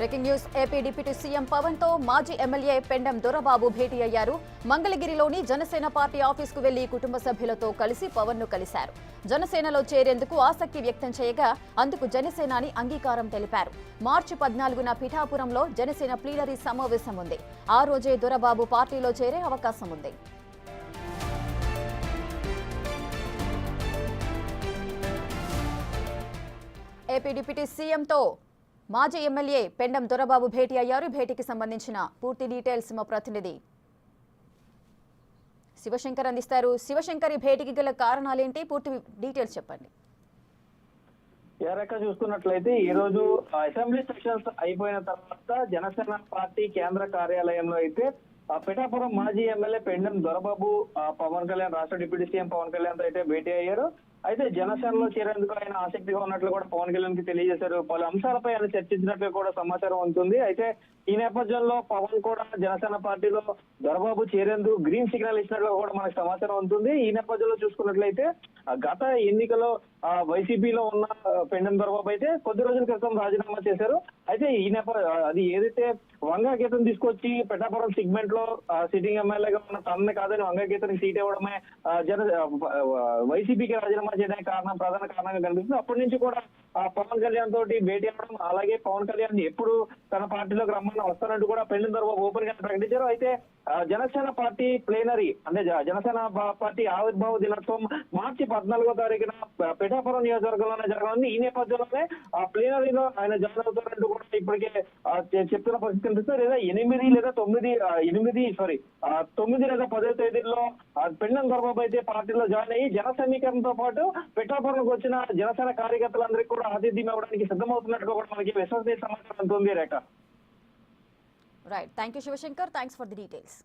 Breaking news AP deputy CM Pawan తో మాజీ MLA Pendem Dorababu భేటీ అయ్యారు. మంగళగిరిలోని జనసేన పార్టీ ఆఫీసుకు వెళ్లి కుటుంబ సభ్యులతో కలిసి పవన్ ను కలిశారు. జనసేనలో చేరేందుకు ఆసక్తి వ్యక్తం చేయగా అందుకు జనసేనాని అంగీకారం తెలిపారు. మార్చి 14న పిఠాపురంలో జనసేన ప్లీనరీ సమావేశం ఉంది. ఆ రోజే దొరబాబు పార్టీలో చేరే అవకాశం ఉంది. ఏపీ డిప్యూటీ సీఎంతో మాజీ ఎమ్మెల్యే పెండం దొరబాబు భేటీ అయ్యారు. భేటీకి సంబంధించిన పూర్తి డీటెయిల్స్ మా ప్రతినిధి శివశంకర్ అందిస్తారు. శివశంకర్, ఈ భేటీకి గల కారణాలేంటి, పూర్తి డీటెయిల్స్ చెప్పండి. ఏరక చూసుకున్నట్లయితే ఈ రోజు అసెంబ్లీ సెషన్స్ అయిపోయిన తర్వాత జనసేన పార్టీ కేంద్ర కార్యాలయంలో అయితే పిఠాపురం మాజీ ఎమ్మెల్యే పెండం దొరబాబు పవన్ కళ్యాణ్, రాష్ట్ర డిప్యూటీ సీఎం పవన్ కళ్యాణ్ తో అయితే భేటీ అయ్యారు. అయితే జనసేనలో చేరేందుకు ఆయన ఆసక్తిగా ఉన్నట్లు కూడా పవన్ కళ్యాణ్ కి తెలియజేశారు. పలు అంశాలపై ఆయన చర్చించినట్లు కూడా సమాచారం ఉంటుంది. అయితే ఈ నేపథ్యంలో పవన్ కూడా జనసేన పార్టీలో దొరబాబు చేరేందుకు గ్రీన్ సిగ్నల్ ఇచ్చినట్లు కూడా మనకు సమాచారం ఉంటుంది. ఈ నేపథ్యంలో చూసుకున్నట్లయితే గత ఎన్నికలో వైసీపీలో ఉన్న పెండం దొరబాబు అయితే కొద్ది రోజుల క్రితం రాజీనామా చేశారు. అయితే ఈ అది ఏదైతే వంగాగీతం తీసుకొచ్చి పిఠాపురం సెగ్మెంట్ లో సిట్టింగ్ ఎమ్మెల్యేగా ఉన్న తనని కాదని వంగాగీతానికి సీట్ ఇవ్వడమే వైసీపీకి రాజీనామా చేయడానికి ప్రధాన కారణంగా కనిపిస్తుంది. అప్పటి నుంచి కూడా పవన్ కళ్యాణ్ తోటి భేటీ అవ్వడం, అలాగే పవన్ కళ్యాణ్ ఎప్పుడు తన పార్టీలోకి రమ్మని వస్తానంటూ కూడా పెండం దొరబాబు ఓపెన్ గా ప్రకటించారు. అయితే జనసేన పార్టీ ప్లేనరీ అంటే జనసేన పార్టీ ఆవిర్భావ దినోత్సవం మార్చి 14వ తారీఖున పిఠాపురం నియోజకవర్గంలోనే జరగనుంది. ఈ నేపథ్యంలోనే ఆ ప్లేనరీలో ఆయన జాయిన్ అవుతారంటూ కూడా ఇప్పటికే చెప్తున్న పరిస్థితి కనిపిస్తుంది. లేదా 9 లేదా 10వ తేదీల్లో పెండం దొరబాబు అయితే పార్టీలో జాయిన్ అయ్యి జన సమీకరణతో పాటు పిఠాపురంకి వచ్చిన జనసేన కార్యకర్తలందరికీ కూడా ఆతిథ్యం ఇవ్వడానికి సిద్ధమవుతున్నట్టుగా కూడా మనకి విశ్వసనీయ సమాచారం ఉంటుంది. Rekha. Right, thank you Shivashankar, thanks for the details.